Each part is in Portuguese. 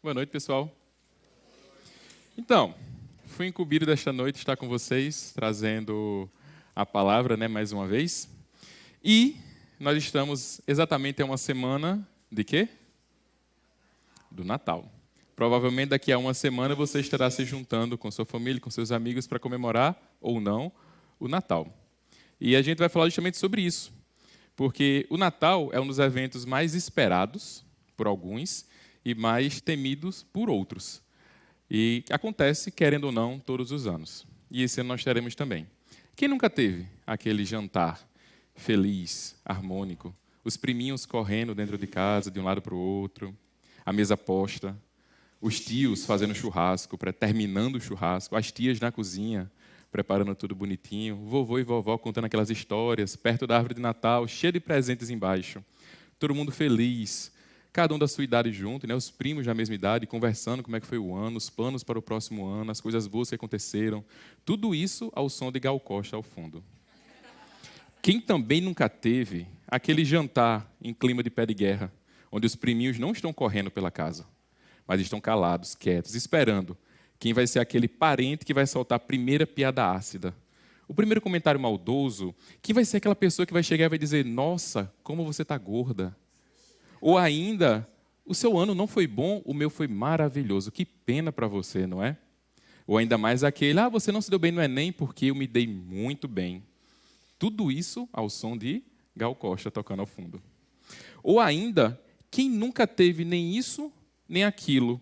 Boa noite, pessoal. Então, fui incumbido desta noite estar com vocês, trazendo a palavra, mais uma vez. E nós estamos exatamente a uma semana de quê? Do Natal. Provavelmente daqui a uma semana você estará se juntando com sua família, com seus amigos para comemorar, ou não, o Natal. E a gente vai falar justamente sobre isso. Porque o Natal é um dos eventos mais esperados por alguns e mais temidos por outros. E acontece, querendo ou não, todos os anos. E esse ano nós teremos também. Quem nunca teve aquele jantar feliz, harmônico, os priminhos correndo dentro de casa, de um lado para o outro, a mesa posta, os tios fazendo churrasco, terminando o churrasco, as tias na cozinha, preparando tudo bonitinho, vovô e vovó contando aquelas histórias, perto da árvore de Natal, cheia de presentes embaixo, todo mundo feliz, cada um da sua idade junto, os primos da mesma idade, conversando como é que foi o ano, os planos para o próximo ano, as coisas boas que aconteceram. Tudo isso ao som de Gal Costa ao fundo. Quem também nunca teve aquele jantar em clima de pé de guerra, onde os priminhos não estão correndo pela casa, mas estão calados, quietos, esperando quem vai ser aquele parente que vai soltar a primeira piada ácida, o primeiro comentário maldoso, quem vai ser aquela pessoa que vai chegar e vai dizer: nossa, como você está gorda. Ou ainda, o seu ano não foi bom, o meu foi maravilhoso. Que pena para você, não é? Ou ainda mais aquele: você não se deu bem no Enem porque eu me dei muito bem. Tudo isso ao som de Gal Costa tocando ao fundo. Ou ainda, quem nunca teve nem isso, nem aquilo,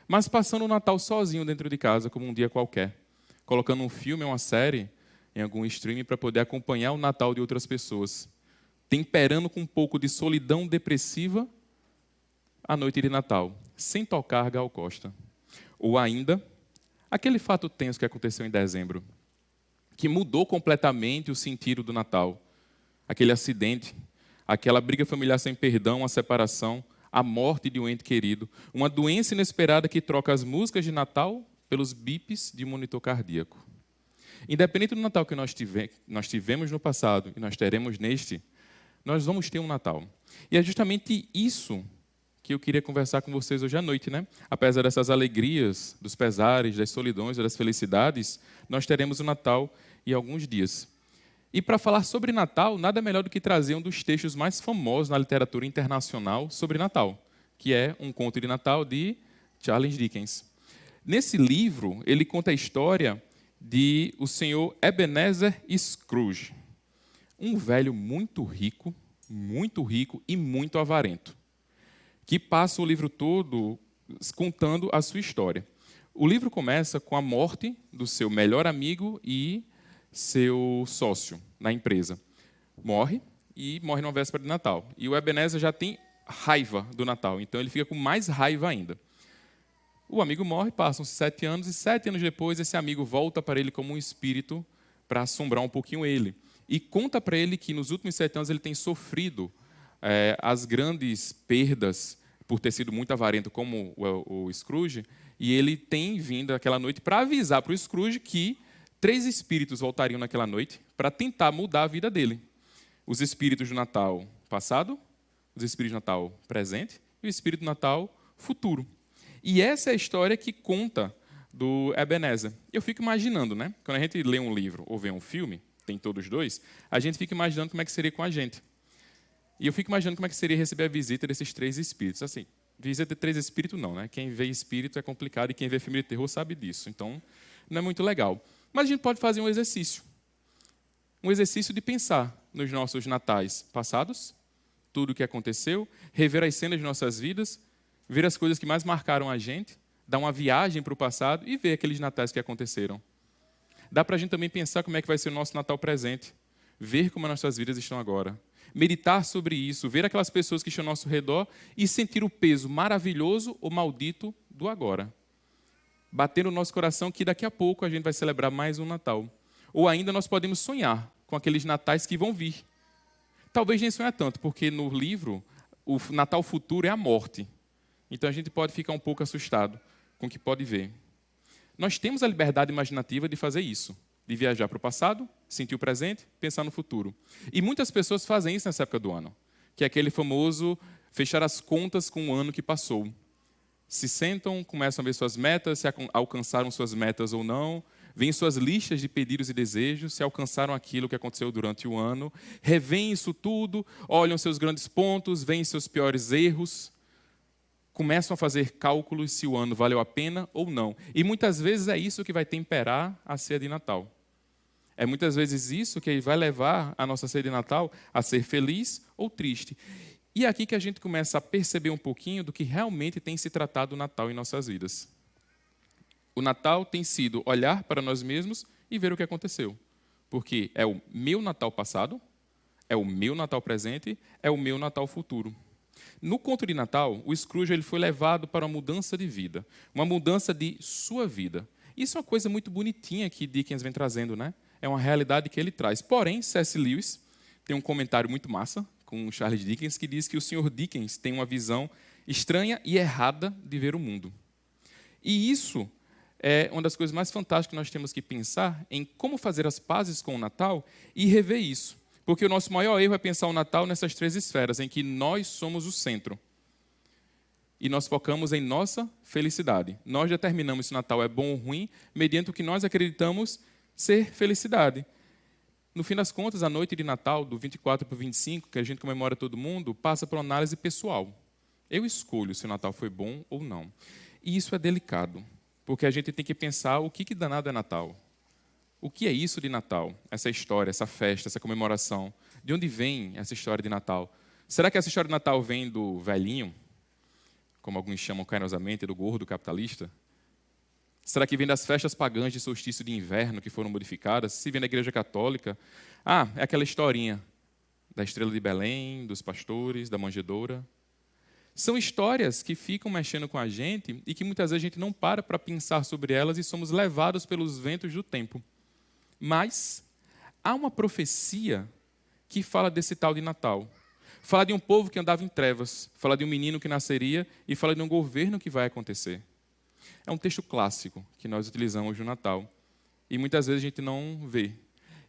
mas passando o Natal sozinho dentro de casa, como um dia qualquer, colocando um filme ou uma série em algum streaming para poder acompanhar o Natal de outras pessoas, temperando com um pouco de solidão depressiva a noite de Natal, sem tocar Gal Costa. Ou ainda, aquele fato tenso que aconteceu em dezembro, que mudou completamente o sentido do Natal. Aquele acidente, aquela briga familiar sem perdão, a separação, a morte de um ente querido, uma doença inesperada que troca as músicas de Natal pelos bips de monitor cardíaco. Independente do Natal que nós tivemos no passado e nós teremos neste, nós vamos ter um Natal. E é justamente isso que eu queria conversar com vocês hoje à noite, Apesar dessas alegrias, dos pesares, das solidões, das felicidades, nós teremos o Natal em alguns dias. E para falar sobre Natal, nada melhor do que trazer um dos textos mais famosos na literatura internacional sobre Natal, que é Um Conto de Natal, de Charles Dickens. Nesse livro, ele conta a história de o senhor Ebenezer Scrooge, um velho muito rico e muito avarento, que passa o livro todo contando a sua história. O livro começa com a morte do seu melhor amigo e seu sócio na empresa. Morre numa véspera de Natal. E o Ebenezer já tem raiva do Natal, então ele fica com mais raiva ainda. O amigo morre, passam-se 7 anos, e 7 anos depois esse amigo volta para ele como um espírito para assombrar um pouquinho ele. E conta para ele que nos últimos 7 anos ele tem sofrido as grandes perdas por ter sido muito avarento como o Scrooge, e ele tem vindo aquela noite para avisar para o Scrooge que 3 espíritos voltariam naquela noite para tentar mudar a vida dele. Os espíritos do Natal passado, os espíritos do Natal presente e o espírito do Natal futuro. E essa é a história que conta do Ebenezer. Eu fico imaginando, Quando a gente lê um livro ou vê um filme, tem todos os dois, a gente fica imaginando como é que seria com a gente. E eu fico imaginando como é que seria receber a visita desses 3 espíritos. Assim, visita de 3 espíritos não, Quem vê espírito é complicado e quem vê filme de terror sabe disso. Então, não é muito legal. Mas a gente pode fazer um exercício. Um exercício de pensar nos nossos natais passados, tudo o que aconteceu, rever as cenas de nossas vidas, ver as coisas que mais marcaram a gente, dar uma viagem para o passado e ver aqueles natais que aconteceram. Dá para a gente também pensar como é que vai ser o nosso Natal presente, ver como as nossas vidas estão agora, meditar sobre isso, ver aquelas pessoas que estão ao nosso redor e sentir o peso maravilhoso ou maldito do agora. Bater no nosso coração que daqui a pouco a gente vai celebrar mais um Natal. Ou ainda nós podemos sonhar com aqueles natais que vão vir. Talvez nem sonhar tanto, porque no livro o Natal futuro é a morte. Então a gente pode ficar um pouco assustado com o que pode ver. Nós temos a liberdade imaginativa de fazer isso, de viajar para o passado, sentir o presente, pensar no futuro. E muitas pessoas fazem isso nessa época do ano, que é aquele famoso fechar as contas com o ano que passou. se sentam, começam a ver suas metas, se alcançaram suas metas ou não, veem suas listas de pedidos e desejos, se alcançaram aquilo que aconteceu durante o ano, revêem isso tudo, olham seus grandes pontos, veem seus piores erros, começam a fazer cálculos se o ano valeu a pena ou não. E muitas vezes é isso que vai temperar a ceia de Natal. É muitas vezes isso que vai levar a nossa ceia de Natal a ser feliz ou triste. E é aqui que a gente começa a perceber um pouquinho do que realmente tem se tratado o Natal em nossas vidas. O Natal tem sido olhar para nós mesmos e ver o que aconteceu. Porque é o meu Natal passado, é o meu Natal presente, é o meu Natal futuro. No conto de Natal, o Scrooge ele foi levado para uma mudança de vida, uma mudança de sua vida. Isso é uma coisa muito bonitinha que Dickens vem trazendo, né? É uma realidade que ele traz. Porém, C.S. Lewis tem um comentário muito massa com Charles Dickens que diz que o Sr. Dickens tem uma visão estranha e errada de ver o mundo. E isso é uma das coisas mais fantásticas que nós temos que pensar em como fazer as pazes com o Natal e rever isso. Porque o nosso maior erro é pensar o Natal nessas três esferas, em que nós somos o centro. E nós focamos em nossa felicidade. Nós determinamos se o Natal é bom ou ruim, mediante o que nós acreditamos ser felicidade. No fim das contas, a noite de Natal, do 24 para o 25, que a gente comemora todo mundo, passa por uma análise pessoal. Eu escolho se o Natal foi bom ou não. E isso é delicado. Porque a gente tem que pensar o que danado é Natal. O que é isso de Natal? Essa história, essa festa, essa comemoração. De onde vem essa história de Natal? Será que essa história de Natal vem do velhinho, como alguns chamam carinhosamente, do gordo capitalista? Será que vem das festas pagãs de solstício de inverno que foram modificadas? Se vem da Igreja Católica? É aquela historinha da estrela de Belém, dos pastores, da manjedoura. São histórias que ficam mexendo com a gente e que muitas vezes a gente não para pensar sobre elas e somos levados pelos ventos do tempo. Mas há uma profecia que fala desse tal de Natal. Fala de um povo que andava em trevas, fala de um menino que nasceria e fala de um governo que vai acontecer. É um texto clássico que nós utilizamos no Natal e muitas vezes a gente não vê.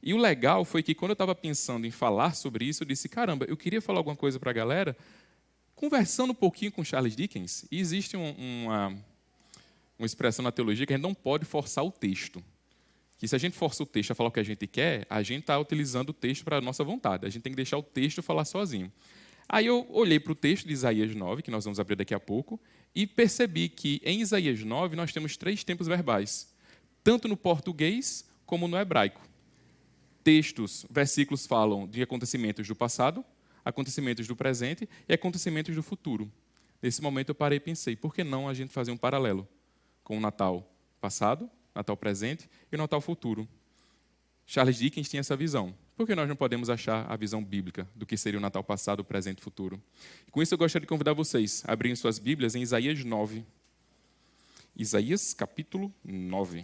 E o legal foi que quando eu estava pensando em falar sobre isso, eu disse, caramba, eu queria falar alguma coisa para a galera, conversando um pouquinho com Charles Dickens, e existe uma expressão na teologia que a gente não pode forçar o texto. Que se a gente força o texto a falar o que a gente quer, a gente está utilizando o texto para a nossa vontade. A gente tem que deixar o texto falar sozinho. Aí eu olhei para o texto de Isaías 9, que nós vamos abrir daqui a pouco, e percebi que em Isaías 9 nós temos 3 tempos verbais, tanto no português como no hebraico. Versículos falam de acontecimentos do passado, acontecimentos do presente e acontecimentos do futuro. Nesse momento eu parei e pensei, por que não a gente fazer um paralelo com o Natal passado, Natal presente e o Natal futuro? Charles Dickens tinha essa visão. Por que nós não podemos achar a visão bíblica do que seria o Natal passado, presente e futuro? Com isso eu gostaria de convidar vocês a abrirem suas Bíblias em Isaías 9. Isaías capítulo 9.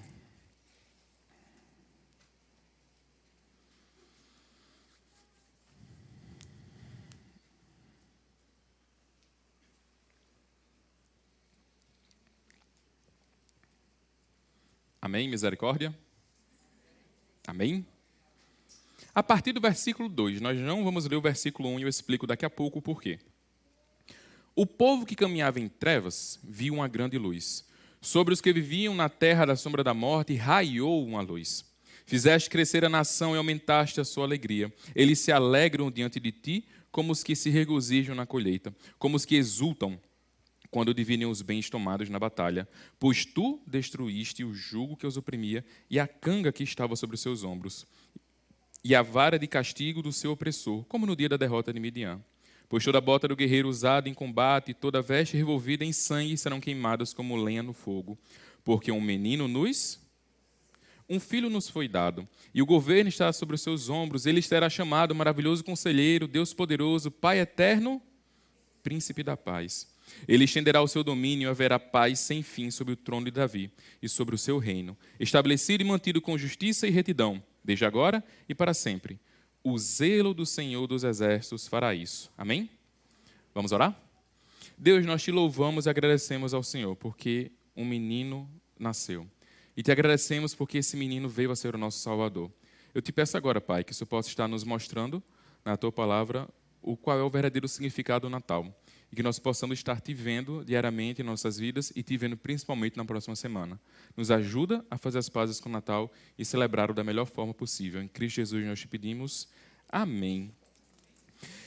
Amém? Misericórdia? Amém? A partir do versículo 2, nós não vamos ler o versículo 1 e eu explico daqui a pouco o porquê. O povo que caminhava em trevas viu uma grande luz. Sobre os que viviam na terra da sombra da morte, raiou uma luz. Fizeste crescer a nação e aumentaste a sua alegria. Eles se alegram diante de ti, como os que se regozijam na colheita, como os que exultam quando dividem os bens tomados na batalha. Pois tu destruíste o jugo que os oprimia e a canga que estava sobre os seus ombros, e a vara de castigo do seu opressor, como no dia da derrota de Midian. Pois toda bota do guerreiro usada em combate e toda veste revolvida em sangue serão queimadas como lenha no fogo. Porque um filho nos foi dado, e o governo está sobre os seus ombros. Ele será chamado Maravilhoso Conselheiro, Deus Poderoso, Pai Eterno, Príncipe da Paz. Ele estenderá o seu domínio e haverá paz sem fim sobre o trono de Davi e sobre o seu reino, estabelecido e mantido com justiça e retidão, desde agora e para sempre. O zelo do Senhor dos Exércitos fará isso. Amém? Vamos orar? Deus, nós te louvamos e agradecemos ao Senhor, porque um menino nasceu. E te agradecemos porque esse menino veio a ser o nosso Salvador. Eu te peço agora, Pai, que o Senhor possa estar nos mostrando na tua palavra qual é o verdadeiro significado do Natal. e que nós possamos estar te vendo diariamente em nossas vidas e te vendo principalmente na próxima semana. Nos ajuda a fazer as pazes com o Natal e celebrar-o da melhor forma possível. Em Cristo Jesus nós te pedimos. Amém.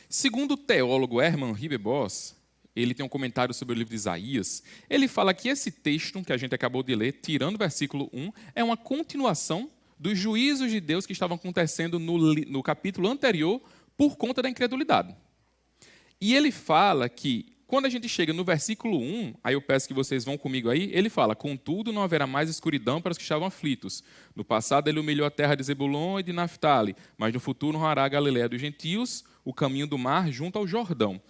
Segundo o teólogo Hermann Ridderbos, ele tem um comentário sobre o livro de Isaías, ele fala que esse texto que a gente acabou de ler, tirando o versículo 1, é uma continuação dos juízos de Deus que estavam acontecendo no capítulo anterior por conta da incredulidade. E ele fala que, quando a gente chega no versículo 1, aí eu peço que vocês vão comigo aí, ele fala, contudo não haverá mais escuridão para os que estavam aflitos. No passado ele humilhou a terra de Zebulon e de Naftali, mas no futuro honrará a Galileia dos gentios, o caminho do mar junto ao Jordão.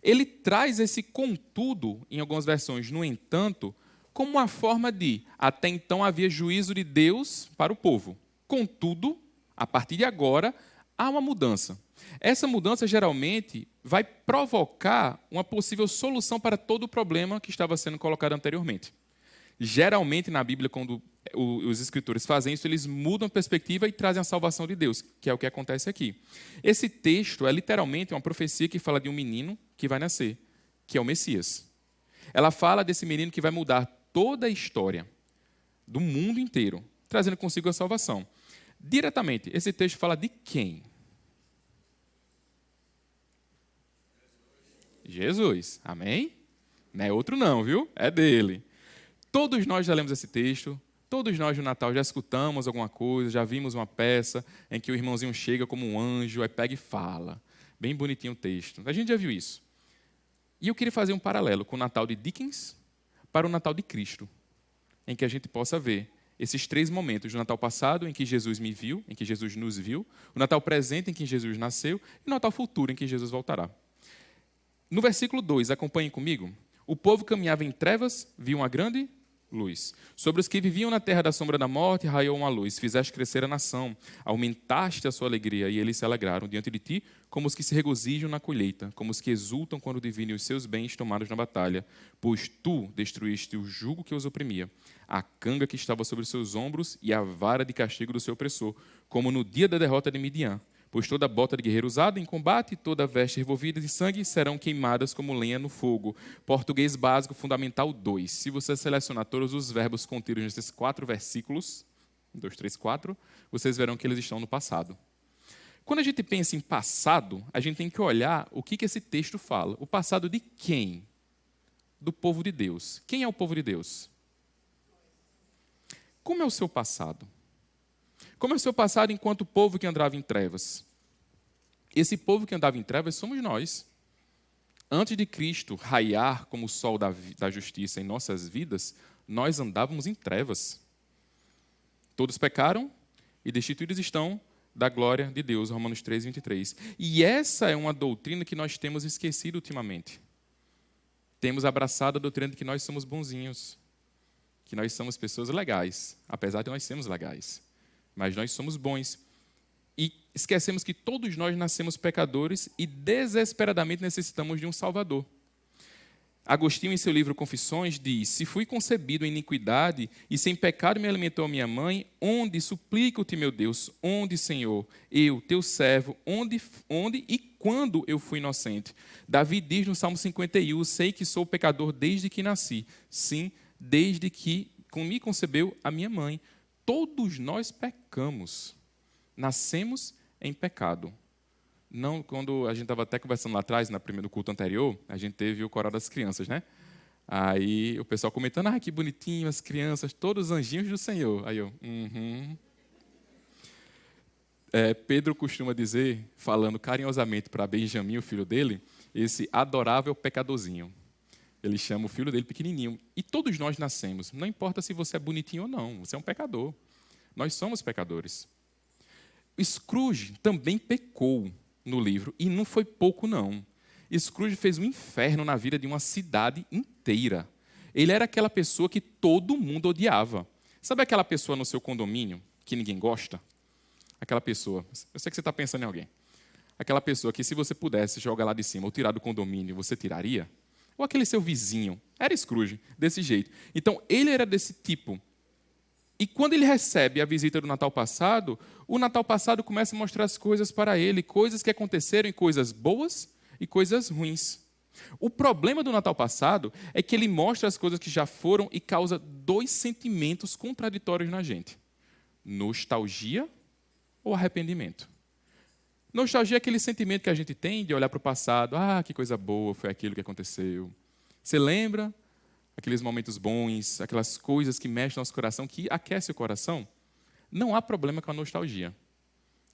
Ele traz esse contudo, em algumas versões, no entanto, como uma forma de, até então havia juízo de Deus para o povo. Contudo, a partir de agora, há uma mudança. Essa mudança, geralmente, vai provocar uma possível solução para todo o problema que estava sendo colocado anteriormente. Geralmente, na Bíblia, quando os escritores fazem isso, eles mudam a perspectiva e trazem a salvação de Deus, que é o que acontece aqui. Esse texto é literalmente uma profecia que fala de um menino que vai nascer, que é o Messias. Ela fala desse menino que vai mudar toda a história do mundo inteiro, trazendo consigo a salvação. Diretamente, esse texto fala de quem? Jesus. Amém? Não é outro não, viu? É dele. Todos nós já lemos esse texto, todos nós no Natal já escutamos alguma coisa, já vimos uma peça em que o irmãozinho chega como um anjo, aí pega e fala. Bem bonitinho o texto. A gente já viu isso. E eu queria fazer um paralelo com o Natal de Dickens para o Natal de Cristo, em que a gente possa ver esses 3 momentos. O Natal passado, em que Jesus me viu, em que Jesus nos viu. O Natal presente, em que Jesus nasceu. E o Natal futuro, em que Jesus voltará. No versículo 2, acompanhem comigo. O povo caminhava em trevas, viu uma grande luz. Sobre os que viviam na terra da sombra da morte, raiou uma luz. Fizeste crescer a nação, aumentaste a sua alegria, e eles se alegraram diante de ti, como os que se regozijam na colheita, como os que exultam quando divinem os seus bens tomados na batalha. Pois tu destruíste o jugo que os oprimia, a canga que estava sobre os seus ombros e a vara de castigo do seu opressor, como no dia da derrota de Midian. Pois toda bota de guerreiro usada em combate e toda veste revolvida de sangue serão queimadas como lenha no fogo. Português básico, fundamental 2. Se você selecionar todos os verbos contidos nesses 4 versículos, 1, 2, 3, 4, vocês verão que eles estão no passado. Quando a gente pensa em passado, a gente tem que olhar o que esse texto fala. O passado de quem? Do povo de Deus. Quem é o povo de Deus? Como é o seu passado? Como é o seu passado enquanto povo que andava em trevas? Esse povo que andava em trevas somos nós. Antes de Cristo raiar como o sol da justiça em nossas vidas, nós andávamos em trevas. Todos pecaram e destituídos estão da glória de Deus, Romanos 3, 23. E essa é uma doutrina que nós temos esquecido ultimamente. Temos abraçado a doutrina de que nós somos bonzinhos, que nós somos pessoas legais, apesar de nós sermos legais. Mas nós somos bons. E esquecemos que todos nós nascemos pecadores e desesperadamente necessitamos de um Salvador. Agostinho, em seu livro Confissões, diz: se fui concebido em iniquidade e sem pecado me alimentou a minha mãe, onde, suplico-te, meu Deus, onde, Senhor, eu, teu servo, onde e quando eu fui inocente? Davi diz no Salmo 51, sei que sou pecador desde que nasci. Sim, desde que me concebeu a minha mãe. Todos nós pecamos, nascemos em pecado. Não, quando a gente estava até conversando lá atrás, no culto anterior, a gente teve o coral das crianças, né? Aí o pessoal comentando, que bonitinho, as crianças, todos os anjinhos do Senhor. Aí eu, Pedro costuma dizer, falando carinhosamente para Benjamim, o filho dele, esse adorável pecadorzinho. Ele chama o filho dele pequenininho. E todos nós nascemos. Não importa se você é bonitinho ou não. Você é um pecador. Nós somos pecadores. Scrooge também pecou no livro. E não foi pouco, não. Scrooge fez um inferno na vida de uma cidade inteira. Ele era aquela pessoa que todo mundo odiava. Sabe aquela pessoa no seu condomínio que ninguém gosta? Aquela pessoa. Eu sei que você está pensando em alguém. Aquela pessoa que, se você pudesse jogar lá de cima ou tirar do condomínio, você tiraria? Ou aquele seu vizinho. Era Scrooge, desse jeito. Então, ele era desse tipo. E quando ele recebe a visita do Natal passado, o Natal passado começa a mostrar as coisas para ele, coisas que aconteceram, coisas boas e coisas ruins. O problema do Natal passado é que ele mostra as coisas que já foram e causa dois sentimentos contraditórios na gente: nostalgia ou arrependimento. Nostalgia é aquele sentimento que a gente tem de olhar para o passado. Ah, que coisa boa, foi aquilo que aconteceu. Você lembra aqueles momentos bons, aquelas coisas que mexem no nosso coração, que aquecem o coração? Não há problema com a nostalgia.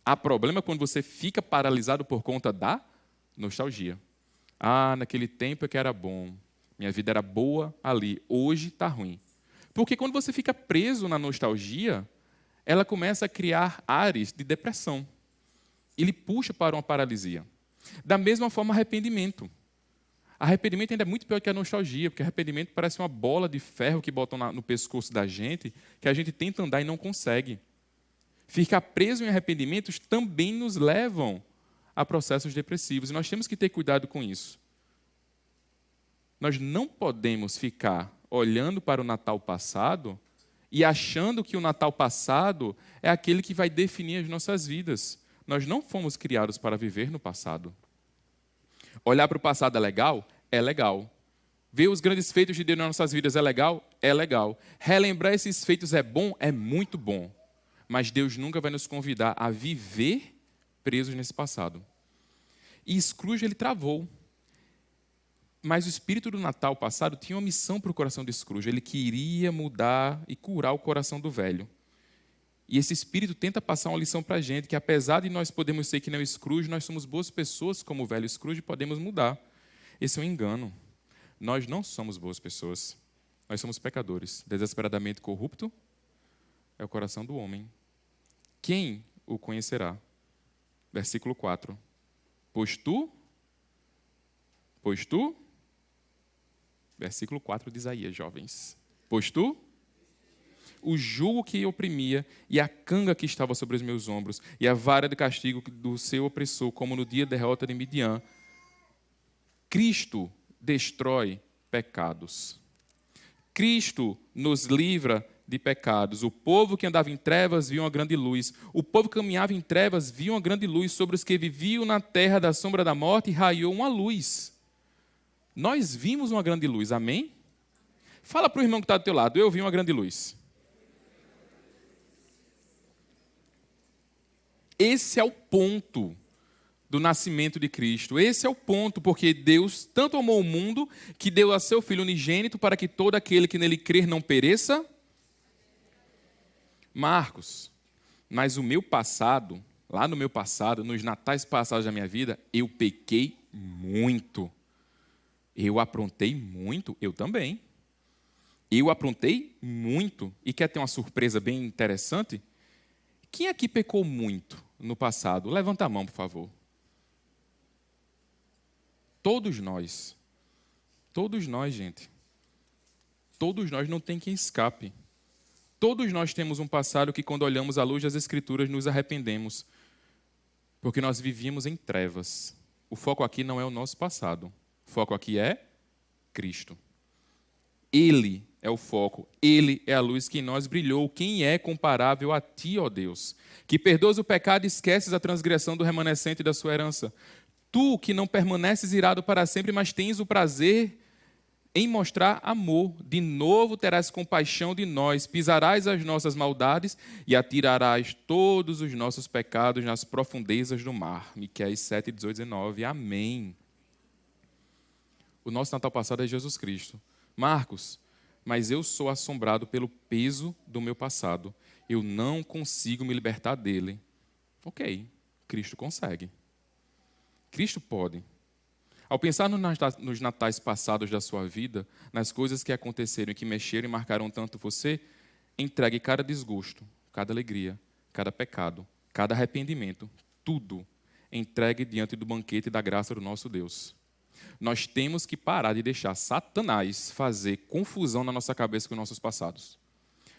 Há problema quando você fica paralisado por conta da nostalgia. Ah, naquele tempo é que era bom. Minha vida era boa ali. Hoje está ruim. Porque quando você fica preso na nostalgia, ela começa a criar ares de depressão. Ele puxa para uma paralisia. Da mesma forma, arrependimento. Arrependimento ainda é muito pior que a nostalgia, porque arrependimento parece uma bola de ferro que botam no pescoço da gente, que a gente tenta andar e não consegue. Ficar preso em arrependimentos também nos levam a processos depressivos. E nós temos que ter cuidado com isso. Nós não podemos ficar olhando para o Natal passado e achando que o Natal passado é aquele que vai definir as nossas vidas. Nós não fomos criados para viver no passado. Olhar para o passado é legal? É legal. Ver os grandes feitos de Deus nas nossas vidas é legal? É legal. Relembrar esses feitos é bom? É muito bom. Mas Deus nunca vai nos convidar a viver presos nesse passado. E Scrooge, ele travou. Mas o espírito do Natal passado tinha uma missão para o coração de Scrooge. Ele queria mudar e curar o coração do velho. E esse espírito tenta passar uma lição para a gente, que apesar de nós podermos ser que nem o Scrooge, nós somos boas pessoas como o velho Scrooge e podemos mudar. Esse é um engano. Nós não somos boas pessoas. Nós somos pecadores. Desesperadamente corrupto é o coração do homem. Quem o conhecerá? Versículo 4. Pois tu, versículo 4 de Isaías, jovens. Pois tu, o jugo que oprimia e a canga que estava sobre os meus ombros e a vara de castigo do seu opressor, como no dia da derrota de Midian. Cristo destrói pecados. Cristo nos livra de pecados. O povo que andava em trevas viu uma grande luz. O povo que caminhava em trevas viu uma grande luz. Sobre os que viviam na terra da sombra da morte, raiou uma luz. Nós vimos uma grande luz, amém? Fala para o irmão que está do teu lado: eu vi uma grande luz. Esse é o ponto do nascimento de Cristo. Esse é o ponto, porque Deus tanto amou o mundo que deu a seu Filho unigênito para que todo aquele que nele crer não pereça. Marcos, mas o meu passado, lá no meu passado, nos natais passados da minha vida, eu pequei muito. Eu aprontei muito, eu também. Eu aprontei muito. E quer ter uma surpresa bem interessante? Quem aqui pecou muito no passado? Levanta a mão, por favor. Todos nós. Todos nós, gente. Todos nós, não tem quem escape. Todos nós temos um passado que, quando olhamos à luz das Escrituras, nos arrependemos. Porque nós vivíamos em trevas. O foco aqui não é o nosso passado. O foco aqui é Cristo. Ele é o foco. Ele é a luz que em nós brilhou. Quem é comparável a ti, ó Deus? Que perdoas o pecado e esqueces a transgressão do remanescente da sua herança. Tu que não permaneces irado para sempre, mas tens o prazer em mostrar amor. De novo terás compaixão de nós, pisarás as nossas maldades e atirarás todos os nossos pecados nas profundezas do mar. Miqueias 7, 18, 19. Amém. O nosso Natal passado é Jesus Cristo. Marcos, mas eu sou assombrado pelo peso do meu passado. Eu não consigo me libertar dele. Ok, Cristo consegue. Cristo pode. Ao pensar nos natais passados da sua vida, nas coisas que aconteceram e que mexeram e marcaram tanto você, entregue cada desgosto, cada alegria, cada pecado, cada arrependimento, tudo, entregue diante do banquete da graça do nosso Deus. Nós temos que parar de deixar Satanás fazer confusão na nossa cabeça com nossos passados.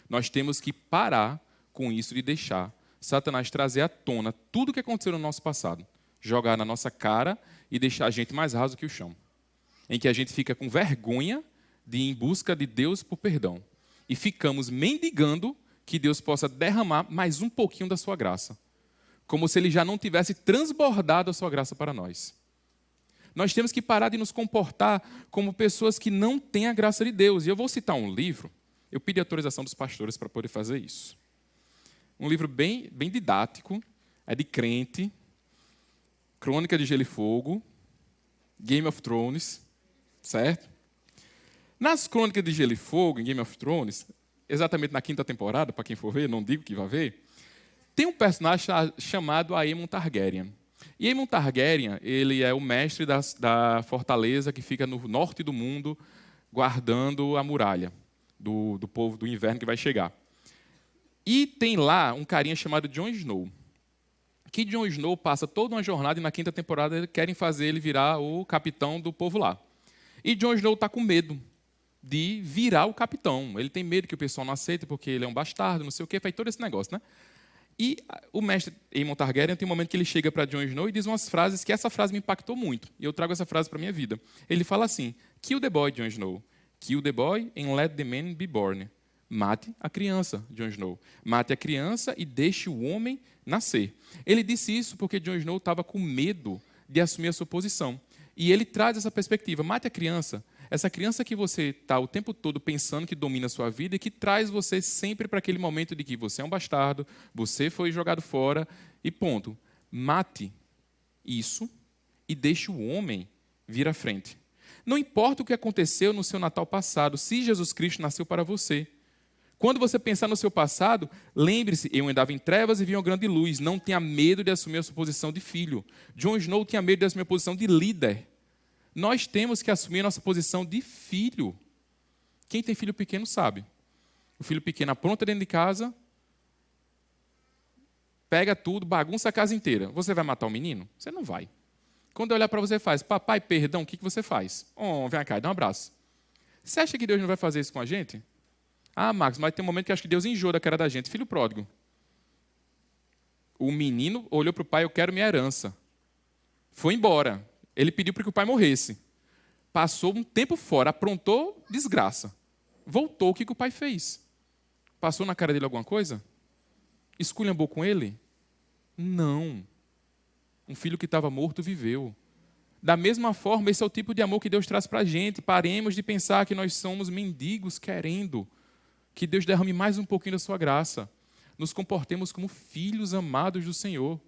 Nós temos que parar com isso de deixar Satanás trazer à tona tudo o que aconteceu no nosso passado, jogar na nossa cara e deixar a gente mais raso que o chão. Em que a gente fica com vergonha de ir em busca de Deus por perdão. E ficamos mendigando que Deus possa derramar mais um pouquinho da sua graça. Como se Ele já não tivesse transbordado a sua graça para nós. Nós temos que parar de nos comportar como pessoas que não têm a graça de Deus. E eu vou citar um livro, eu pedi autorização dos pastores para poder fazer isso. Um livro bem didático, é de crente, Crônica de Gelo e Fogo, Game of Thrones, certo? Nas Crônicas de Gelo e Fogo, em Game of Thrones, exatamente na 5ª temporada, para quem for ver, não digo que vai ver, tem um personagem chamado Aemon Targaryen. E Aemon Targaryen, ele é o mestre da fortaleza que fica no norte do mundo, guardando a muralha do povo do inverno que vai chegar. E tem lá um carinha chamado Jon Snow. Que Jon Snow passa toda uma jornada e na 5ª temporada querem fazer ele virar o capitão do povo lá. E Jon Snow está com medo de virar o capitão. Ele tem medo que o pessoal não aceite porque ele é um bastardo, não sei o quê, faz todo esse negócio, né? E o mestre Aemon Targaryen tem um momento que ele chega para Jon Snow e diz umas frases que essa frase me impactou muito. E eu trago essa frase para a minha vida. Ele fala assim: Kill the boy, Jon Snow. Kill the boy and let the man be born. Mate a criança, Jon Snow. Mate a criança e deixe o homem nascer. Ele disse isso porque Jon Snow estava com medo de assumir a sua posição. E ele traz essa perspectiva. Mate a criança. Essa criança que você está o tempo todo pensando que domina a sua vida e que traz você sempre para aquele momento de que você é um bastardo, você foi jogado fora e ponto. Mate isso e deixe o homem vir à frente. Não importa o que aconteceu no seu Natal passado, se Jesus Cristo nasceu para você. Quando você pensar no seu passado, lembre-se, eu andava em trevas e vi uma grande luz. Não tenha medo de assumir a sua posição de filho. Jon Snow tinha medo de assumir a posição de líder. Nós temos que assumir a nossa posição de filho. Quem tem filho pequeno sabe. O filho pequeno apronta dentro de casa, pega tudo, bagunça a casa inteira. Você vai matar o menino? Você não vai. Quando eu olhar para você e faz, papai, perdão, o que você faz? Oh, vem cá, dá um abraço. Você acha que Deus não vai fazer isso com a gente? Ah, Marcos, mas tem um momento que acho que Deus enjoa da cara da gente. Filho pródigo. O menino olhou para o pai, eu quero minha herança. Foi embora. Ele pediu para que o pai morresse. Passou um tempo fora, aprontou desgraça. Voltou, o que o pai fez? Passou na cara dele alguma coisa? Esculhambou com ele? Não. Um filho que estava morto viveu. Da mesma forma, esse é o tipo de amor que Deus traz para a gente. Paremos de pensar que nós somos mendigos querendo que Deus derrame mais um pouquinho da sua graça. Nos comportemos como filhos amados do Senhor.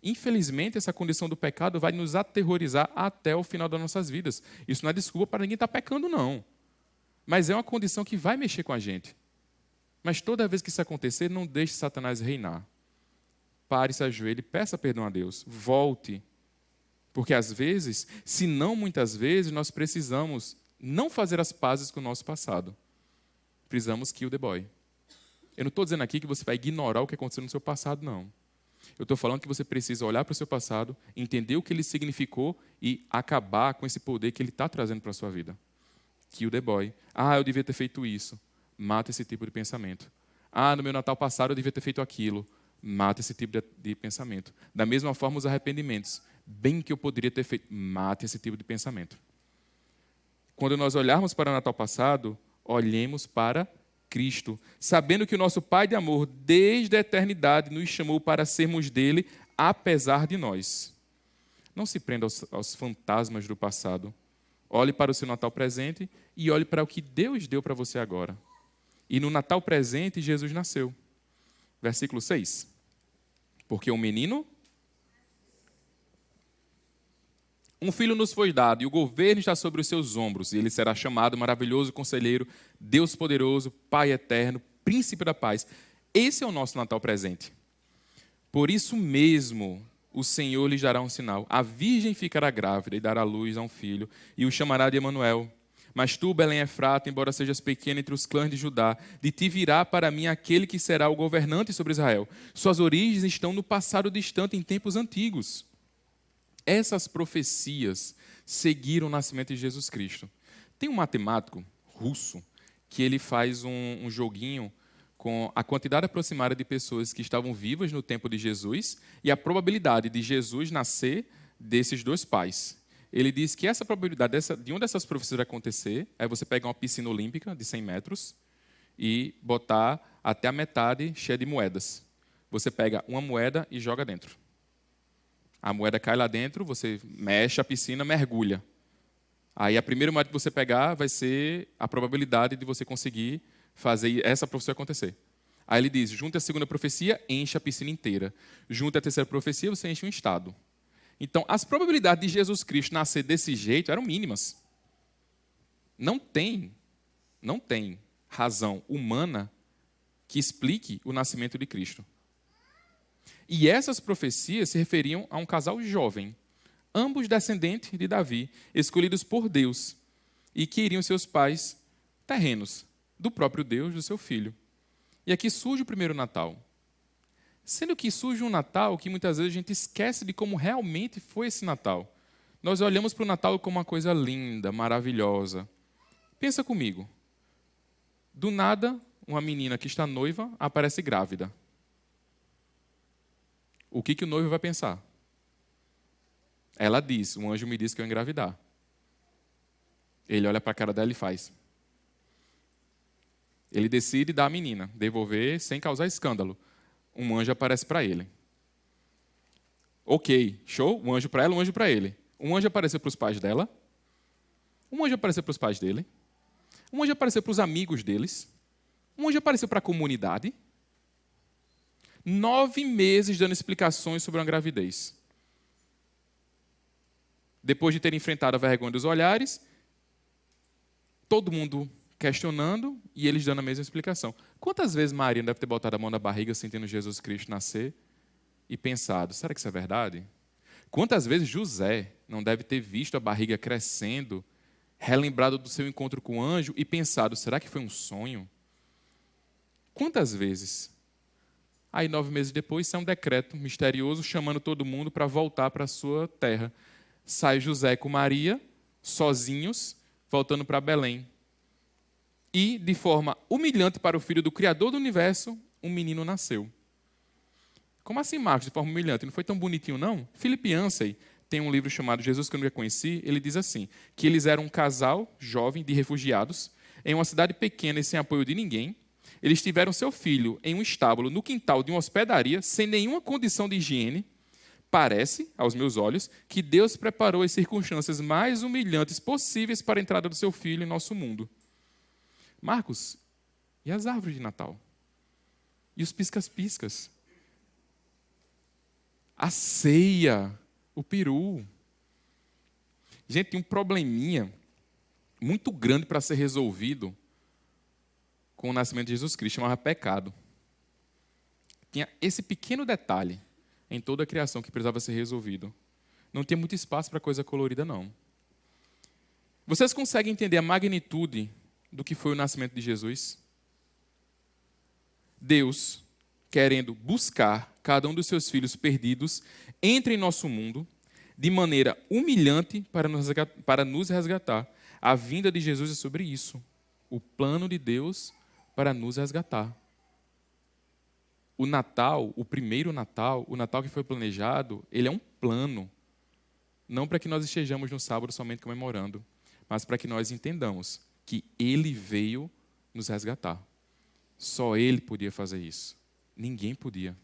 Infelizmente, essa condição do pecado vai nos aterrorizar até o final das nossas vidas. Isso não é desculpa para ninguém estar pecando, não. Mas é uma condição que vai mexer com a gente. Mas toda vez que isso acontecer, não deixe Satanás reinar. Pare, se ajoelhe, peça perdão a Deus. Volte. Porque às vezes, se não muitas vezes, nós precisamos não fazer as pazes com o nosso passado. Precisamos kill the boy. Eu não estou dizendo aqui que você vai ignorar o que aconteceu no seu passado, não. Eu estou falando que você precisa olhar para o seu passado, entender o que ele significou e acabar com esse poder que ele está trazendo para a sua vida. Kill the boy. Ah, eu devia ter feito isso. Mata esse tipo de pensamento. Ah, no meu Natal passado eu devia ter feito aquilo. Mata esse tipo de pensamento. Da mesma forma, os arrependimentos. Bem que eu poderia ter feito. Mata esse tipo de pensamento. Quando nós olharmos para o Natal passado, olhemos para Cristo, sabendo que o nosso Pai de amor, desde a eternidade, nos chamou para sermos dele, apesar de nós. Não se prenda aos fantasmas do passado. Olhe para o seu Natal presente e olhe para o que Deus deu para você agora. E no Natal presente, Jesus nasceu. Versículo 6. Porque um menino, um filho nos foi dado, e o governo está sobre os seus ombros, e ele será chamado Maravilhoso Conselheiro, Deus Poderoso, Pai Eterno, Príncipe da Paz. Esse é o nosso Natal presente. Por isso mesmo, o Senhor lhes dará um sinal. A virgem ficará grávida e dará luz a um filho, e o chamará de Emanuel. Mas tu, Belém Efrata, embora sejas pequena entre os clãs de Judá, de ti virá para mim aquele que será o governante sobre Israel. Suas origens estão no passado distante, em tempos antigos. Essas profecias seguiram o nascimento de Jesus Cristo. Tem um matemático russo que ele faz um joguinho com a quantidade aproximada de pessoas que estavam vivas no tempo de Jesus e a probabilidade de Jesus nascer desses dois pais. Ele diz que essa probabilidade de uma dessas profecias acontecer é você pegar uma piscina olímpica de 100 metros e botar até a metade cheia de moedas. Você pega uma moeda e joga dentro. A moeda cai lá dentro, você mexe a piscina, mergulha. Aí a primeira moeda que você pegar vai ser a probabilidade de você conseguir fazer essa profecia acontecer. Aí ele diz, junte a segunda profecia, enche a piscina inteira. Junte a terceira profecia, você enche um estado. Então, as probabilidades de Jesus Cristo nascer desse jeito eram mínimas. Não tem razão humana que explique o nascimento de Cristo. E essas profecias se referiam a um casal jovem, ambos descendentes de Davi, escolhidos por Deus, e que iriam seus pais terrenos, do próprio Deus, do seu filho. E aqui surge o primeiro Natal. Sendo que surge um Natal que muitas vezes a gente esquece de como realmente foi esse Natal. Nós olhamos para o Natal como uma coisa linda, maravilhosa. Pensa comigo. Do nada, uma menina que está noiva aparece grávida. O que o noivo vai pensar? Ela diz, um anjo me disse que eu ia engravidar. Ele olha para a cara dela e faz. Ele decide dar a menina, devolver sem causar escândalo. Um anjo aparece para ele. Ok, show? Um anjo para ela, um anjo para ele. Um anjo apareceu para os pais dela. Um anjo apareceu para os pais dele. Um anjo apareceu para os amigos deles. Um anjo apareceu para a comunidade. 9 meses dando explicações sobre uma gravidez. Depois de ter enfrentado a vergonha dos olhares, todo mundo questionando e eles dando a mesma explicação. Quantas vezes Maria não deve ter botado a mão na barriga sentindo Jesus Cristo nascer e pensado, será que isso é verdade? Quantas vezes José não deve ter visto a barriga crescendo, relembrado do seu encontro com o anjo e pensado, será que foi um sonho? Quantas vezes? Aí 9 meses depois sai um decreto misterioso chamando todo mundo para voltar para a sua terra. Sai José com Maria, sozinhos, voltando para Belém. E, de forma humilhante para o filho do Criador do Universo, um menino nasceu. Como assim, Marcos, de forma humilhante? Não foi tão bonitinho, não? Philip Yancey tem um livro chamado Jesus que eu nunca conheci. Ele diz assim, que eles eram um casal jovem de refugiados em uma cidade pequena e sem apoio de ninguém. Eles tiveram seu filho em um estábulo no quintal de uma hospedaria, sem nenhuma condição de higiene. Parece, aos meus olhos, que Deus preparou as circunstâncias mais humilhantes possíveis para a entrada do seu filho em nosso mundo. Marcos, e as árvores de Natal? E os piscas-piscas? A ceia, o peru. Gente, tem um probleminha muito grande para ser resolvido com o nascimento de Jesus Cristo, chamava pecado. Tinha esse pequeno detalhe em toda a criação que precisava ser resolvido. Não tinha muito espaço para coisa colorida, não. Vocês conseguem entender a magnitude do que foi o nascimento de Jesus? Deus, querendo buscar cada um dos seus filhos perdidos, entra em nosso mundo de maneira humilhante para nos resgatar. A vinda de Jesus é sobre isso. O plano de Deus para nos resgatar. O Natal, o primeiro Natal, o Natal que foi planejado, ele é um plano. Não para que nós estejamos no sábado somente comemorando, mas para que nós entendamos que ele veio nos resgatar. Só ele podia fazer isso. Ninguém podia.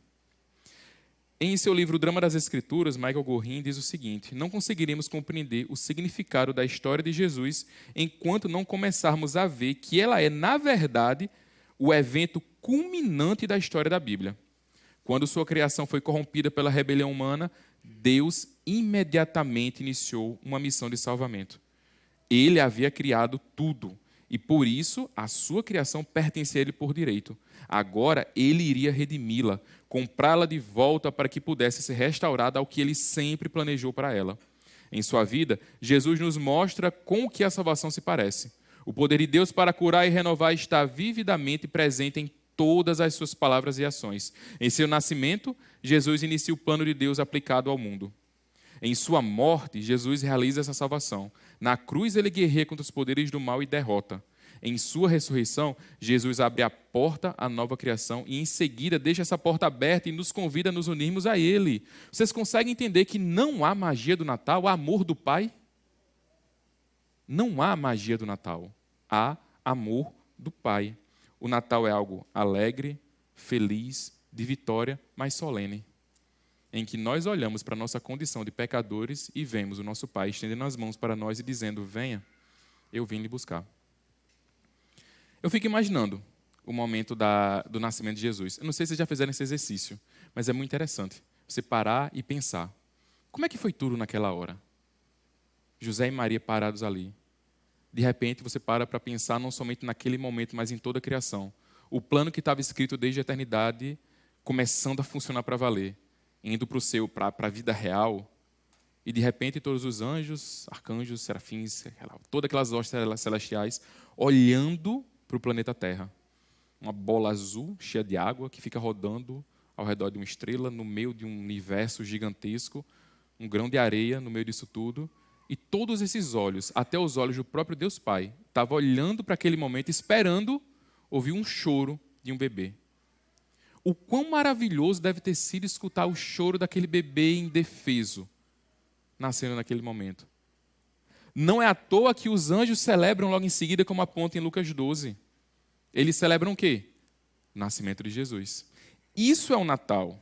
Em seu livro O Drama das Escrituras, Michael Gorin diz o seguinte: não conseguiremos compreender o significado da história de Jesus enquanto não começarmos a ver que ela é, na verdade, o evento culminante da história da Bíblia. Quando sua criação foi corrompida pela rebelião humana, Deus imediatamente iniciou uma missão de salvamento. Ele havia criado tudo e, por isso, a sua criação pertencia a ele por direito. Agora, ele iria redimi-la, comprá-la de volta para que pudesse ser restaurada ao que ele sempre planejou para ela. Em sua vida, Jesus nos mostra com o que a salvação se parece. O poder de Deus para curar e renovar está vividamente presente em todas as suas palavras e ações. Em seu nascimento, Jesus inicia o plano de Deus aplicado ao mundo. Em sua morte, Jesus realiza essa salvação. Na cruz, ele guerreia contra os poderes do mal e derrota. Em sua ressurreição, Jesus abre a porta à nova criação e, em seguida, deixa essa porta aberta e nos convida a nos unirmos a Ele. Vocês conseguem entender que não há magia do Natal, há amor do Pai? Não há magia do Natal, há amor do Pai. O Natal é algo alegre, feliz, de vitória, mas solene. em que nós olhamos para a nossa condição de pecadores e vemos o nosso Pai estendendo as mãos para nós e dizendo: venha, eu vim lhe buscar. Eu fico imaginando o momento do nascimento de Jesus. Eu não sei se vocês já fizeram esse exercício, mas é muito interessante você parar e pensar. Como é que foi tudo naquela hora? José e Maria parados ali. De repente, você para pensar não somente naquele momento, mas em toda a criação. O plano que estava escrito desde a eternidade, começando a funcionar para valer, indo para a vida real. E, de repente, todos os anjos, arcanjos, serafins, todas aquelas hostes celestiais, olhando para o planeta Terra. Uma bola azul, cheia de água, que fica rodando ao redor de uma estrela, no meio de um universo gigantesco, um grão de areia no meio disso tudo. E todos esses olhos, até os olhos do próprio Deus Pai, estavam olhando para aquele momento, esperando ouvir um choro de um bebê. O quão maravilhoso deve ter sido escutar o choro daquele bebê indefeso, nascendo naquele momento. Não é à toa que os anjos celebram logo em seguida, como aponta em Lucas 12. Eles celebram o quê? O nascimento de Jesus. Isso é o Natal.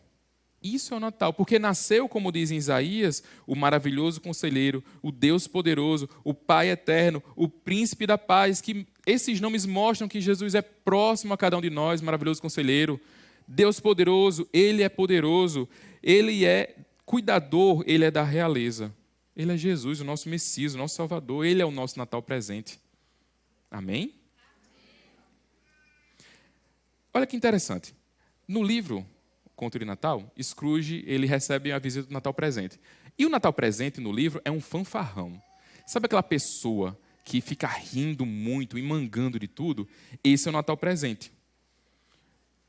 Isso é o Natal, porque nasceu, como diz em Isaías, o maravilhoso conselheiro, o Deus poderoso, o Pai eterno, o príncipe da paz, que esses nomes mostram que Jesus é próximo a cada um de nós, maravilhoso conselheiro, Deus poderoso, Ele é poderoso, Ele é cuidador, Ele é da realeza. Ele é Jesus, o nosso Messias, o nosso Salvador, Ele é o nosso Natal presente. Amém? Olha que interessante. No livro Conto de Natal, Scrooge ele recebe a visita do Natal presente. E o Natal presente no livro é um fanfarrão. Sabe aquela pessoa que fica rindo muito e mangando de tudo? Esse é o Natal presente.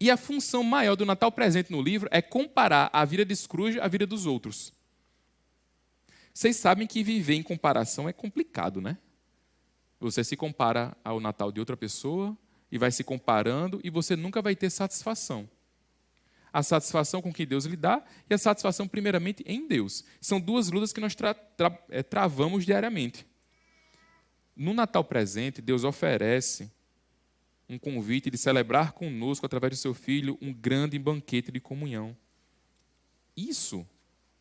E a função maior do Natal presente no livro é comparar a vida de Scrooge à vida dos outros. Vocês sabem que viver em comparação é complicado, né? Você se compara ao Natal de outra pessoa e vai se comparando e você nunca vai ter satisfação. A satisfação com que Deus lhe dá e a satisfação primeiramente em Deus. São duas lutas que nós travamos diariamente. No Natal presente, Deus oferece um convite de celebrar conosco, através do seu Filho, um grande banquete de comunhão. Isso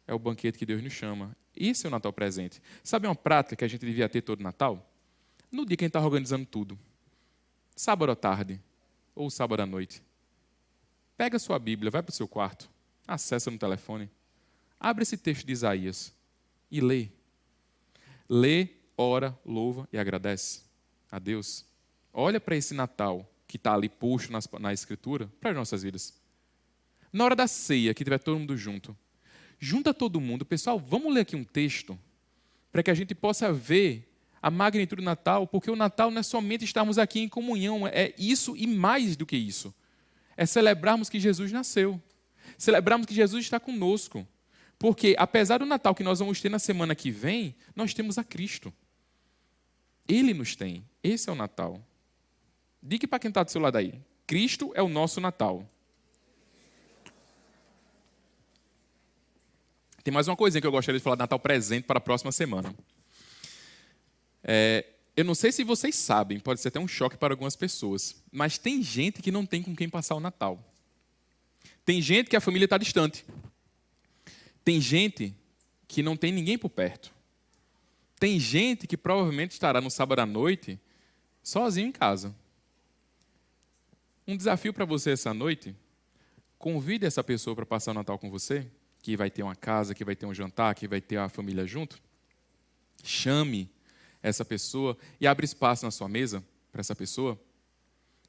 é o banquete que Deus nos chama. Esse é o Natal presente. Sabe uma prática que a gente devia ter todo Natal? No dia que a gente está organizando tudo. Sábado à tarde ou sábado à noite. Pega a sua Bíblia, vai para o seu quarto, acessa no telefone, abre esse texto de Isaías e lê. Lê, ora, louva e agradece a Deus. Olha para esse Natal que está ali posto na Escritura para as nossas vidas. Na hora da ceia, que tiver todo mundo junto, junta todo mundo. Pessoal, vamos ler aqui um texto para que a gente possa ver a magnitude do Natal, porque o Natal não é somente estarmos aqui em comunhão, é isso e mais do que isso. É celebrarmos que Jesus nasceu. Celebrarmos que Jesus está conosco. Porque, apesar do Natal que nós vamos ter na semana que vem, nós temos a Cristo. Ele nos tem. Esse é o Natal. Diga para quem está do seu lado aí. Cristo é o nosso Natal. Tem mais uma coisinha que eu gostaria de falar de Natal presente para a próxima semana. Eu não sei se vocês sabem, pode ser até um choque para algumas pessoas, mas tem gente que não tem com quem passar o Natal. Tem gente que a família está distante. Tem gente que não tem ninguém por perto. Tem gente que provavelmente estará no sábado à noite sozinho em casa. Um desafio para você essa noite: convide essa pessoa para passar o Natal com você, que vai ter uma casa, que vai ter um jantar, que vai ter a família junto. Chame essa pessoa e abre espaço na sua mesa para essa pessoa,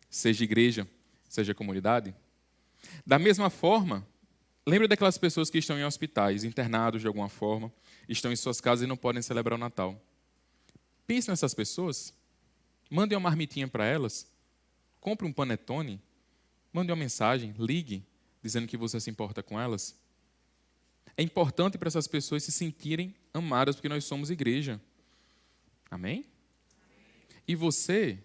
seja igreja, seja comunidade. Da mesma forma, lembre daquelas pessoas que estão em hospitais, internados de alguma forma, estão em suas casas e não podem celebrar o Natal. Pense nessas pessoas, mande uma marmitinha para elas, compre um panetone, mande uma mensagem, ligue, dizendo que você se importa com elas. É importante para essas pessoas se sentirem amadas, porque nós somos igreja. Amém? E você,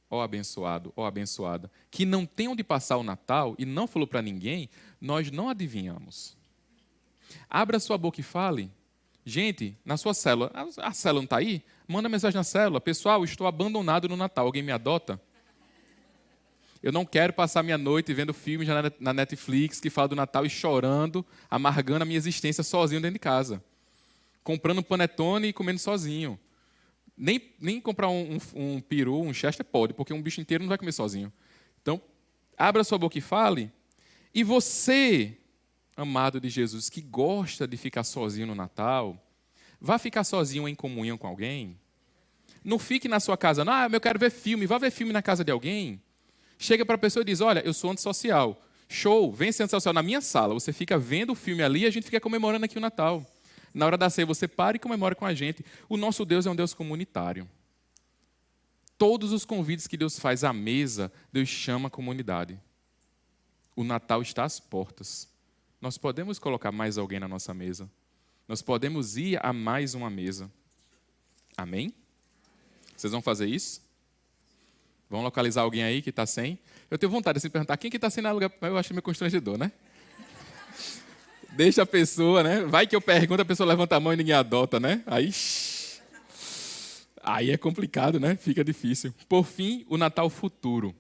ó abençoado, ó abençoada, que não tem onde passar o Natal e não falou para ninguém, nós não adivinhamos. Abra sua boca e fale. Gente, na sua célula, a célula não está aí? Manda mensagem na célula. Pessoal, estou abandonado no Natal, alguém me adota? Eu não quero passar minha noite vendo filmes na Netflix que falam do Natal e chorando, amargando a minha existência sozinho dentro de casa. Comprando um panetone e comendo sozinho. Nem comprar um peru, um chester pode, porque um bicho inteiro não vai comer sozinho. Então, abra sua boca e fale. E você, amado de Jesus, que gosta de ficar sozinho no Natal, vá ficar sozinho em comunhão com alguém. Não fique na sua casa, não, eu quero ver filme, vá ver filme na casa de alguém. Chega para a pessoa e diz, olha, eu sou antissocial. Show, vem ser antissocial na minha sala. Você fica vendo o filme ali e a gente fica comemorando aqui o Natal. Na hora da ceia, você para e comemora com a gente. O nosso Deus é um Deus comunitário. Todos os convites que Deus faz à mesa, Deus chama a comunidade. O Natal está às portas. Nós podemos colocar mais alguém na nossa mesa. Nós podemos ir a mais uma mesa. Amém? Vocês vão fazer isso? Vão localizar alguém aí que está sem? Eu tenho vontade de se perguntar, quem que está sem na lugar? Eu acho meio constrangedor, né? Deixa a pessoa, né? Vai que eu pergunto, a pessoa levanta a mão e ninguém adota, né? Aí é complicado, né? Fica difícil. Por fim, o Natal futuro.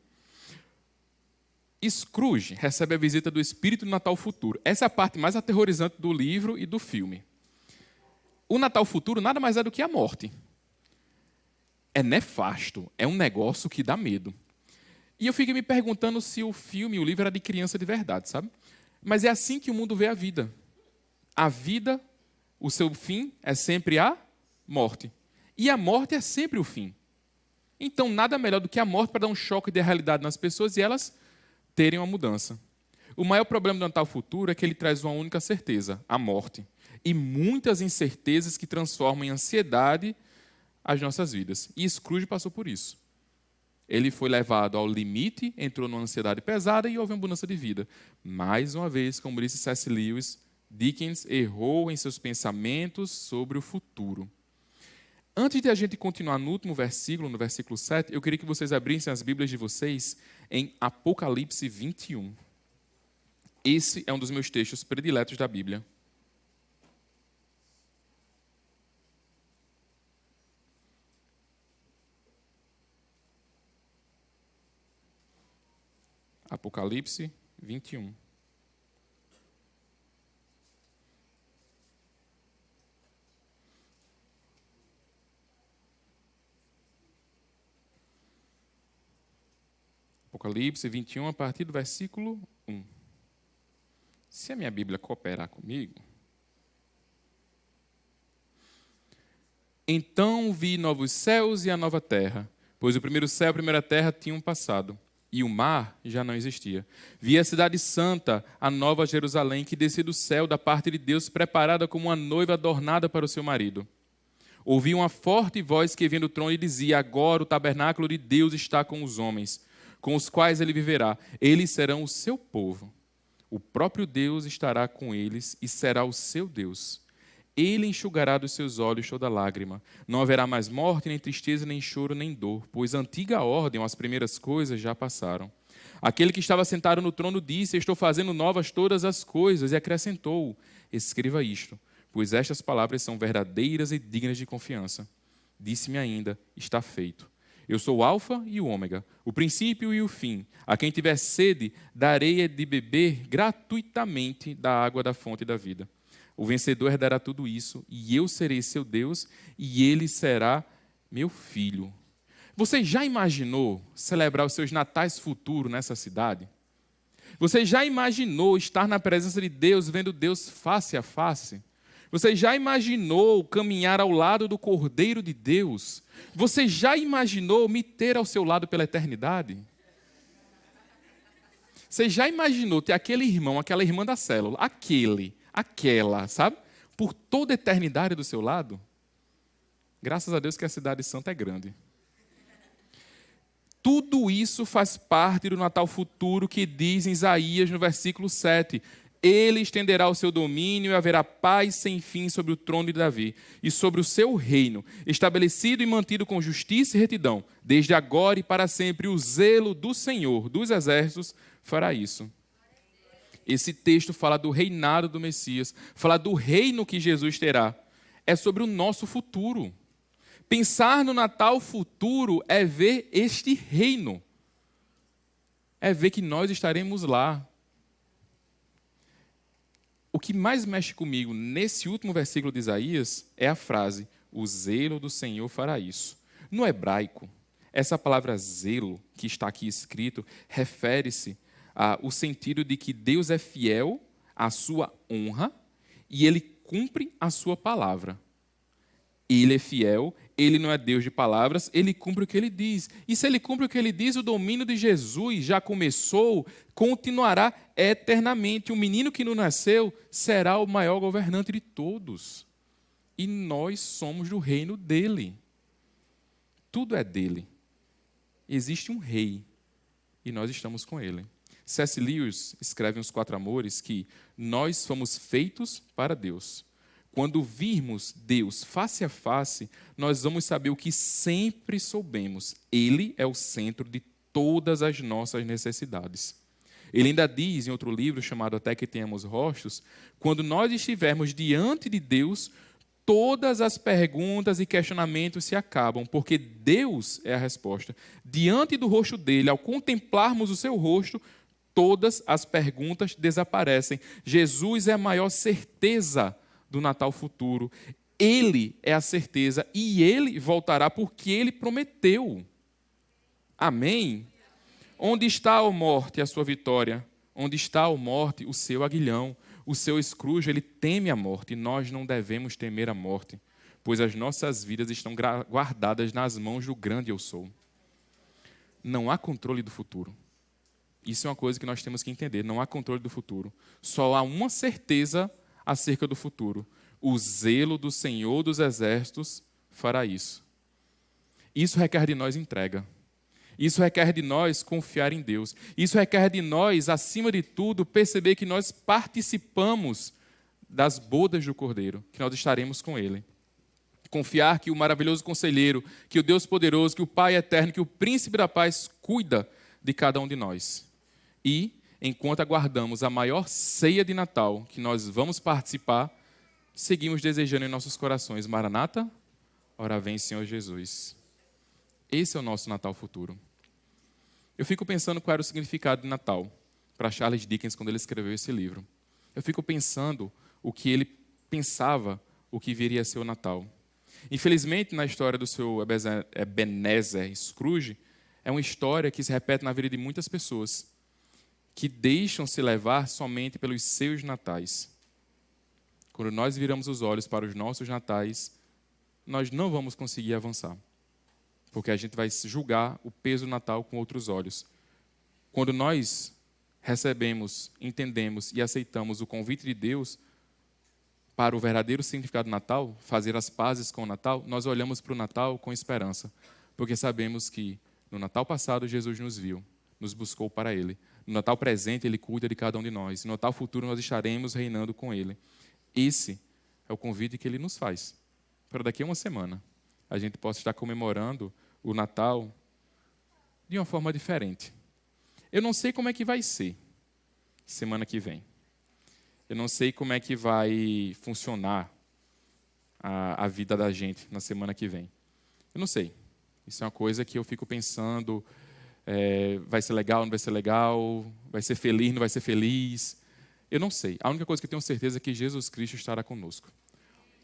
Scrooge recebe a visita do espírito do Natal futuro. Essa é a parte mais aterrorizante do livro e do filme. O Natal futuro nada mais é do que a morte. É nefasto, é um negócio que dá medo. E eu fiquei me perguntando se o filme, o livro era de criança de verdade, sabe? Mas é assim que o mundo vê a vida. A vida, o seu fim é sempre a morte. E a morte é sempre o fim. Então, nada melhor do que a morte para dar um choque de realidade nas pessoas e elas terem uma mudança. O maior problema do Natal futuro é que ele traz uma única certeza, a morte. E muitas incertezas que transformam em ansiedade as nossas vidas. E Scrooge passou por isso. Ele foi levado ao limite, entrou numa ansiedade pesada e houve uma mudança de vida. Mais uma vez, como disse C.S. Lewis, Dickens errou em seus pensamentos sobre o futuro. Antes de a gente continuar no último versículo, no versículo 7, eu queria que vocês abrissem as Bíblias de vocês em Apocalipse 21. Esse é um dos meus textos prediletos da Bíblia. Apocalipse 21. Apocalipse 21, a partir do versículo 1. Se a minha Bíblia cooperar comigo. Então vi novos céus e a nova terra, pois o primeiro céu e a primeira terra tinham passado, e o mar já não existia. Vi a cidade santa, a nova Jerusalém, que descia do céu da parte de Deus, preparada como uma noiva adornada para o seu marido. Ouvi uma forte voz que vinha do trono e dizia, agora o tabernáculo de Deus está com os homens, com os quais ele viverá. Eles serão o seu povo. O próprio Deus estará com eles e será o seu Deus. Ele enxugará dos seus olhos toda lágrima. Não haverá mais morte, nem tristeza, nem choro, nem dor, pois a antiga ordem, as primeiras coisas já passaram. Aquele que estava sentado no trono disse, estou fazendo novas todas as coisas, e acrescentou, escreva isto, pois estas palavras são verdadeiras e dignas de confiança. Disse-me ainda, está feito. Eu sou o Alfa e o Ômega, o princípio e o fim. A quem tiver sede, darei de beber gratuitamente da água da fonte da vida. O vencedor herdará tudo isso, e eu serei seu Deus, e ele será meu filho. Você já imaginou celebrar os seus natais futuros nessa cidade? Você já imaginou estar na presença de Deus, vendo Deus face a face? Você já imaginou caminhar ao lado do Cordeiro de Deus? Você já imaginou me ter ao seu lado pela eternidade? Você já imaginou ter aquele irmão, aquela irmã da célula, aquela, sabe? Por toda a eternidade do seu lado? Graças a Deus que a cidade santa é grande. Tudo isso faz parte do Natal futuro que diz em Isaías no versículo 7. Ele estenderá o seu domínio e haverá paz sem fim sobre o trono de Davi e sobre o seu reino, estabelecido e mantido com justiça e retidão, desde agora e para sempre. O zelo do Senhor dos exércitos fará isso. Esse texto fala do reinado do Messias, fala do reino que Jesus terá. É sobre o nosso futuro. Pensar no Natal futuro é ver este reino. é ver que nós estaremos lá. O que mais mexe comigo nesse último versículo de Isaías é a frase: o zelo do Senhor fará isso. No hebraico, essa palavra zelo, que está aqui escrito, refere-se ao sentido de que Deus é fiel à sua honra e ele cumpre a sua palavra. Ele é fiel, ele não é Deus de palavras, ele cumpre o que ele diz. E se ele cumpre o que ele diz, o domínio de Jesus já começou, continuará eternamente. O menino que não nasceu será o maior governante de todos. E nós somos do reino dele. Tudo é dele. Existe um rei e nós estamos com ele. C.S. Lewis escreve nos Quatro Amores que nós fomos feitos para Deus. Quando virmos Deus face a face, nós vamos saber o que sempre soubemos. Ele é o centro de todas as nossas necessidades. Ele ainda diz em outro livro chamado Até que Tenhamos Rostos, quando nós estivermos diante de Deus, todas as perguntas e questionamentos se acabam, porque Deus é a resposta. Diante do rosto dele, ao contemplarmos o seu rosto, todas as perguntas desaparecem. Jesus é a maior certeza do Natal futuro. Ele é a certeza e ele voltará porque ele prometeu. Amém? Onde está, ó morte, a sua vitória? Onde está, ó morte, o seu aguilhão? O seu Scrooge, ele teme a morte, e nós não devemos temer a morte, pois as nossas vidas estão guardadas nas mãos do grande Eu Sou. Não há controle do futuro. Isso é uma coisa que nós temos que entender. Não há controle do futuro. Só há uma certeza acerca do futuro. O zelo do Senhor dos Exércitos fará isso. Isso requer de nós entrega. Isso requer de nós confiar em Deus. Isso requer de nós, acima de tudo, perceber que nós participamos das bodas do Cordeiro, que nós estaremos com Ele. Confiar que o maravilhoso conselheiro, que o Deus poderoso, que o Pai eterno, que o príncipe da paz cuida de cada um de nós. E, enquanto aguardamos a maior ceia de Natal que nós vamos participar, seguimos desejando em nossos corações: Maranata, ora vem, Senhor Jesus. Esse é o nosso Natal futuro. Eu fico pensando qual era o significado de Natal para Charles Dickens quando ele escreveu esse livro. Eu fico pensando o que ele pensava, o que viria a ser o Natal. Infelizmente, na história do seu Ebenezer Scrooge, é uma história que se repete na vida de muitas pessoas, que deixam se levar somente pelos seus natais. Quando nós viramos os olhos para os nossos natais, nós não vamos conseguir avançar, porque a gente vai julgar o peso do Natal com outros olhos. Quando nós recebemos, entendemos e aceitamos o convite de Deus para o verdadeiro significado do Natal, fazer as pazes com o Natal, nós olhamos para o Natal com esperança, porque sabemos que no Natal passado Jesus nos viu, nos buscou para Ele. No Natal presente Ele cuida de cada um de nós. No Natal futuro nós estaremos reinando com Ele. Esse é o convite que Ele nos faz, para daqui a uma semana a gente possa estar comemorando o Natal de uma forma diferente. Eu não sei como é que vai ser semana que vem. Eu não sei como é que vai funcionar a vida da gente na semana que vem. Eu não sei. Isso é uma coisa que eu fico pensando, vai ser legal, não vai ser legal, vai ser feliz, não vai ser feliz. Eu não sei. A única coisa que eu tenho certeza é que Jesus Cristo estará conosco.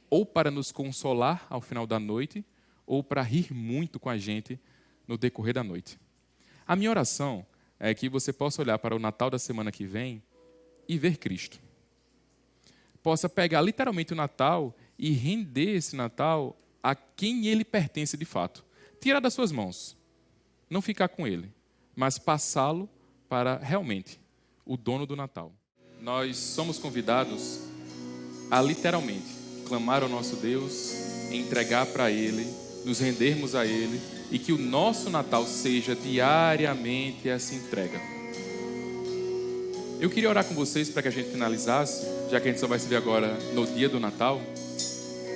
Ou para nos consolar ao final da noite, ou para rir muito com a gente no decorrer da noite. A minha oração é que você possa olhar para o Natal da semana que vem e ver Cristo. Possa pegar literalmente o Natal e render esse Natal a quem ele pertence de fato. Tirar das suas mãos, não ficar com ele, mas passá-lo para realmente o dono do Natal. Nós somos convidados a literalmente clamar ao nosso Deus, entregar para Ele, nos rendermos a Ele e que o nosso Natal seja diariamente essa entrega. Eu queria orar com vocês para que a gente finalizasse, já que a gente só vai se ver agora no dia do Natal,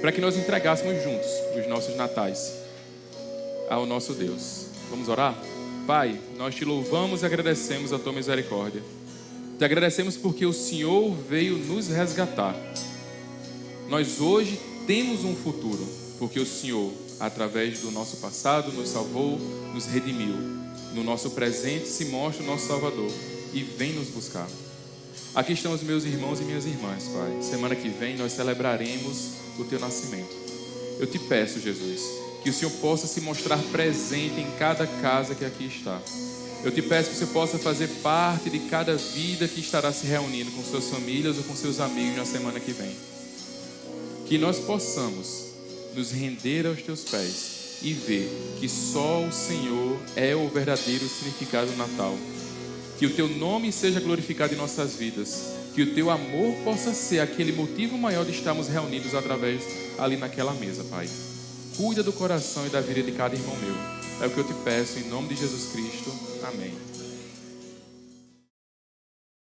para que nós entregássemos juntos os nossos natais ao nosso Deus. Vamos orar? Pai, nós te louvamos e agradecemos a tua misericórdia. Te agradecemos porque o Senhor veio nos resgatar. Nós hoje temos um futuro, porque o Senhor, através do nosso passado, nos salvou, nos redimiu. no nosso presente se mostra o nosso Salvador e vem nos buscar. Aqui estão os meus irmãos e minhas irmãs, Pai. Semana que vem nós celebraremos o Teu nascimento. Eu te peço, Jesus, que o Senhor possa se mostrar presente em cada casa que aqui está. Eu te peço que o Senhor possa fazer parte de cada vida que estará se reunindo com suas famílias ou com seus amigos na semana que vem. Que nós possamos nos render aos Teus pés e ver que só o Senhor é o verdadeiro significado do Natal. Que o Teu nome seja glorificado em nossas vidas. Que o Teu amor possa ser aquele motivo maior de estarmos reunidos através ali naquela mesa, Pai. Cuida do coração e da vida de cada irmão meu. É o que eu te peço em nome de Jesus Cristo. Amém.